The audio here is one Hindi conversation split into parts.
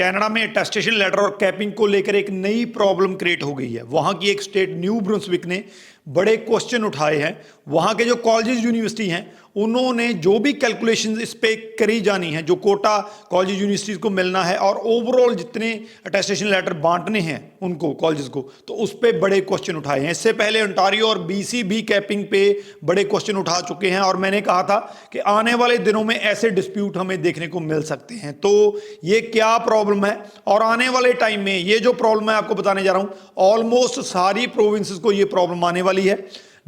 कनाडा में अटेस्टेशन लेटर और कैपिंग को लेकर एक नई प्रॉब्लम क्रिएट हो गई है। वहां की एक स्टेट न्यू ब्रुंसविक ने बड़े क्वेश्चन उठाए हैं। वहां के जो कॉलेजेस यूनिवर्सिटी हैं उन्होंने जो भी कैलकुलेशंस इस पे करी जानी है, जो कोटा कॉलेज यूनिवर्सिटीज को मिलना है और ओवरऑल जितने अटेस्टेशन लेटर बांटने हैं उनको कॉलेजेस को, तो उस पे बड़े क्वेश्चन उठाए हैं। इससे पहले ओंटारियो और बीसी भी कैपिंग पे बड़े क्वेश्चन उठा चुके हैं और मैंने कहा था कि आने वाले दिनों में ऐसे डिस्प्यूट हमें देखने को मिल सकते हैं। तो ये क्या प्रॉब्लम है और आने वाले टाइम में ये जो प्रॉब्लम मैं आपको बताने जा रहा हूं, ऑलमोस्ट सारी प्रोविंसेस को ये प्रॉब्लम आने वाली है।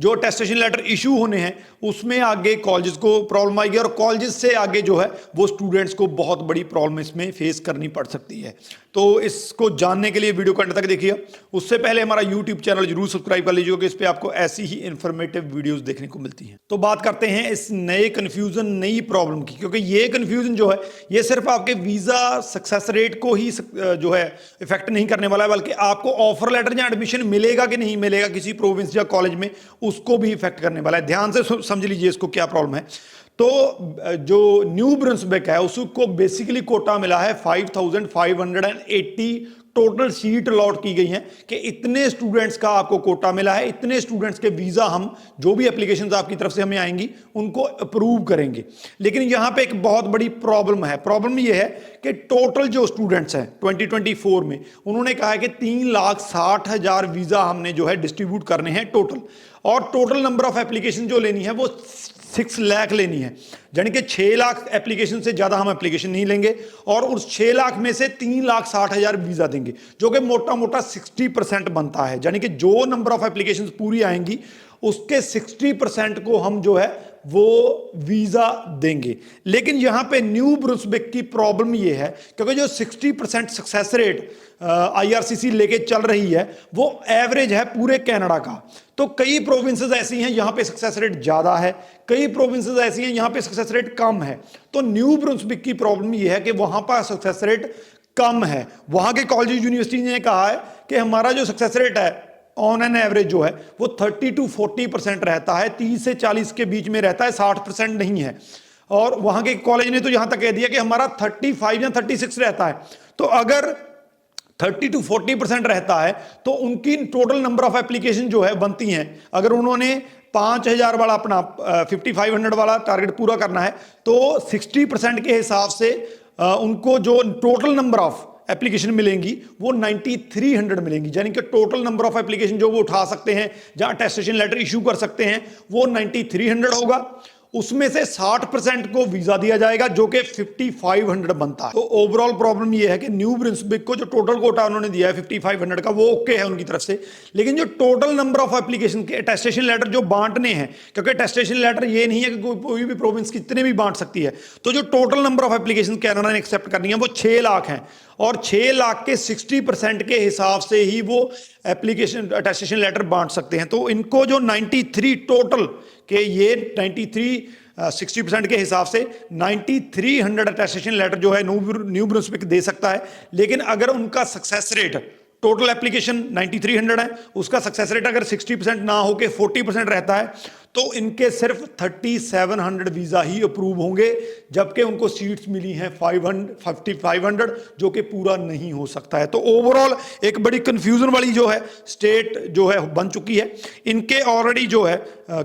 जो अटेस्टेशन लेटर इशू होने हैं उसमें आगे कॉलेजेस को प्रॉब्लम आएगी और कॉलेजेस से आगे जो है वो स्टूडेंट्स को बहुत बड़ी प्रॉब्लम इसमें फेस करनी पड़ सकती है। तो इसको जानने के लिए वीडियो को अंत तक देखिए। उससे पहले हमारा यूट्यूब चैनल जरूर सब्सक्राइब कर लीजिए, इस पे आपको ऐसी ही इंफॉर्मेटिव वीडियोस देखने को मिलती हैं। तो बात करते हैं इस नए कन्फ्यूजन, नई प्रॉब्लम की, क्योंकि ये कन्फ्यूजन जो है ये सिर्फ आपके वीजा सक्सेस रेट को ही जो है इफेक्ट नहीं करने वाला है, बल्कि आपको ऑफर लेटर या एडमिशन मिलेगा कि नहीं मिलेगा किसी प्रोविंस या कॉलेज में, उसको भी इफेक्ट करने वाला है। ध्यान से समझ लीजिए इसको क्या प्रॉब्लम है। तो जो न्यू ब्रुंसविक है उसको बेसिकली कोटा मिला है 5580 टोटल सीट अलॉट की गई हैं कि इतने स्टूडेंट्स का आपको कोटा मिला है, इतने स्टूडेंट्स के वीजा हम जो भी एप्लीकेशंस आपकी तरफ से हमें आएंगी उनको अप्रूव करेंगे। लेकिन यहां पे एक बहुत बड़ी प्रॉब्लम है। प्रॉब्लम यह है कि टोटल जो स्टूडेंट्स हैं 2024 में उन्होंने कहा है कि 3,60,000 वीजा हमने जो है डिस्ट्रीब्यूट करने हैं टोटल, और टोटल नंबर ऑफ एप्लीकेशन जो लेनी है वो 6 लाख लेनी है, यानी कि 6 लाख एप्लीकेशन से ज्यादा हम एप्लीकेशन नहीं लेंगे और उस 6 लाख में से 3,60,000 वीजा देंगे, जो कि मोटा मोटा 60% बनता है। यानी कि जो नंबर ऑफ एप्लीकेशन पूरी आएंगी उसके 60% को हम जो है वो वीजा देंगे। लेकिन यहां पे न्यू ब्रुंसविक की प्रॉब्लम ये है क्योंकि जो 60% सक्सेस रेट आईआरसीसी लेके चल रही है वो एवरेज है पूरे कनाडा का। तो कई प्रोविंसेस ऐसी हैं यहां पे सक्सेस रेट ज्यादा है, कई प्रोविंसेस ऐसी हैं यहां पे सक्सेस रेट कम है। तो न्यू ब्रुंसविक की प्रॉब्लम यह है कि वहां पर सक्सेस रेट कम है। वहां के कॉलेज यूनिवर्सिटी ने कहा है कि हमारा जो सक्सेस रेट है ऑन एन एवरेज जो है वो 30 to 40% रहता है, 30 से 40 के बीच में रहता है, 60% नहीं है। और वहां के कॉलेज ने तो यहां तक कह दिया कि हमारा 35 या 36 रहता है। तो अगर 30 to 40% रहता है तो उनकी टोटल नंबर ऑफ एप्लीकेशन जो है बनती हैं, अगर उन्होंने 5,000 वाला अपना 5500 वाला टारगेट पूरा करना है तो 60% के हिसाब से उनको जो टोटल नंबर ऑफ एप्लीकेशन मिलेंगी वो 9300 मिलेंगी। यानी कि टोटल नंबर ऑफ एप्लीकेशन जो वो उठा सकते हैं, जहां अटेस्टेशन लेटर इशू कर सकते हैं, वो 9300 होगा। उसमें से 60% को वीजा दिया जाएगा जो कि 5500 बनता है। तो ओवरऑल प्रॉब्लम यह है कि न्यू ब्रुंसविक को जो टोटल कोटा उन्होंने दिया है 5500 का वो ओके है उनकी तरफ से, लेकिन जो टोटल नंबर ऑफ एप्लीकेशन के अटेस्टेशन लेटर जो बांटने हैं, क्योंकि अटेस्टेशन लेटर ये नहीं है कि कोई भी प्रोविंस कितने भी बांट सकती है, तो जो total number of application Canada ने एक्सेप्ट करनी है वो 6 लाख है और 6 लाख के 60% के हिसाब से ही वो एप्लीकेशन अटेस्टेशन लेटर बांट सकते हैं। तो इनको जो 93 टोटल के ये 60% के हिसाब से 9300 अटेस्टेशन लेटर जो है न्यू ब्रुंसविक दे सकता है। लेकिन अगर उनका सक्सेस रेट टोटल एप्लीकेशन 9300 है, उसका सक्सेस रेट अगर 60% ना होके 40% रहता है तो इनके सिर्फ 3700 वीजा ही अप्रूव होंगे, जबकि उनको सीट्स मिली हैं 5500 जो कि पूरा नहीं हो सकता है। तो ओवरऑल एक बड़ी कंफ्यूजन वाली जो है स्टेट जो है बन चुकी है। इनके ऑलरेडी जो है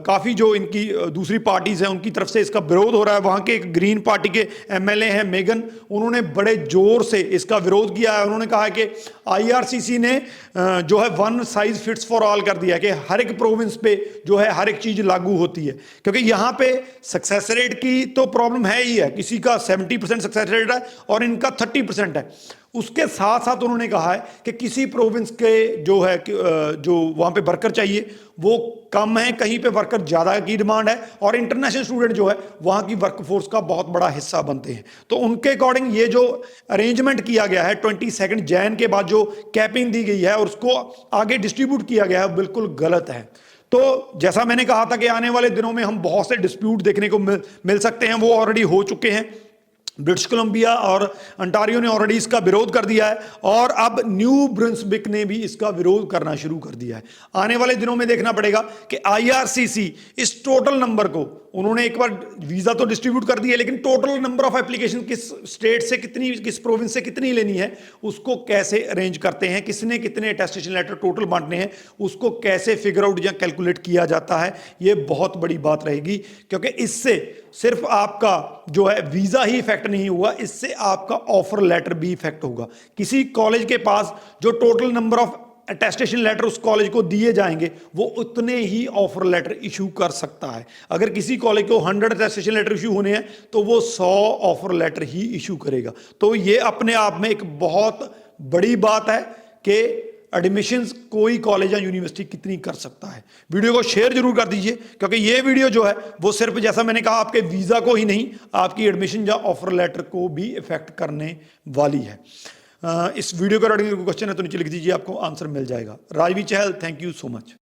काफी जो इनकी दूसरी पार्टीज हैं उनकी तरफ से इसका विरोध हो रहा है। वहां के एक ग्रीन पार्टी के एमएलए हैं मेगन, उन्होंने बड़े जोर से इसका विरोध किया है। उन्होंने कहा है कि आईआरसीसी ने जो है one size fits for all कर दिया है कि हर एक प्रोविंस पे जो है हर एक चीज लागू होती है, क्योंकि यहां पे सक्सेस रेट की तो प्रॉब्लम है ही है, किसी का 70% सक्सेस रेट है और इनका 30% है। उसके साथ साथ उन्होंने कहा है कि किसी प्रोविंस के जो है जो वहां पे वर्कर चाहिए वो कम है, कहीं पे वर्कर ज्यादा की डिमांड है और इंटरनेशनल स्टूडेंट जो है वहां की वर्कफोर्स का बहुत बड़ा हिस्सा बनते हैं। तो उनके अकॉर्डिंग ये जो अरेंजमेंट किया गया है 22 जैन के बाद जो कैपिंग दी गई है और उसको आगे डिस्ट्रीब्यूट किया गया है बिल्कुल गलत है। तो जैसा मैंने कहा था कि आने वाले दिनों में हम बहुत से डिस्प्यूट देखने को मिल सकते हैं, वो ऑलरेडी हो चुके हैं। ब्रिटिश कोलंबिया और अंटारियो ने ऑलरेडी इसका विरोध कर दिया है और अब न्यू ब्रुंसविक ने भी इसका विरोध करना शुरू कर दिया है। आने वाले दिनों में देखना पड़ेगा कि आईआरसीसी इस टोटल नंबर को उन्होंने एक बार वीज़ा तो डिस्ट्रीब्यूट कर दिया, लेकिन टोटल नंबर ऑफ एप्लीकेशन किस स्टेट से कितनी, किस प्रोविंस से कितनी लेनी है, उसको कैसे अरेंज करते हैं, किसने कितने अटेस्टेशन लेटर टोटल बांटने हैं, उसको कैसे फिगर आउट या कैलकुलेट किया जाता है, ये बहुत बड़ी बात रहेगी। क्योंकि इससे सिर्फ आपका जो है वीज़ा ही इफेक्ट नहीं हुआ, इससे आपका ऑफर लेटर भी इफेक्ट होगा। किसी कॉलेज के पास जो total number of attestation letter उस कॉलेज को दिए जाएंगे, वो उतने ही ऑफर लेटर इशू कर सकता है। अगर किसी कॉलेज को 100 अटेस्टेशन लेटर इशू होने हैं तो वो 100 ऑफर लेटर ही इशू करेगा। तो ये अपने आप में एक बहुत बड़ी बात है कि एडमिशंस कोई कॉलेज या यूनिवर्सिटी कितनी कर सकता है। वीडियो को शेयर जरूर कर दीजिए, क्योंकि ये वीडियो जो है वो सिर्फ जैसा मैंने कहा आपके वीज़ा को ही नहीं, आपकी एडमिशन या ऑफर लेटर को भी इफेक्ट करने वाली है। इस वीडियो के रिगार्डिंग कोई क्वेश्चन है तो नीचे लिख दीजिए, आपको आंसर मिल जाएगा। राजवी चहल, थैंक यू सो मच।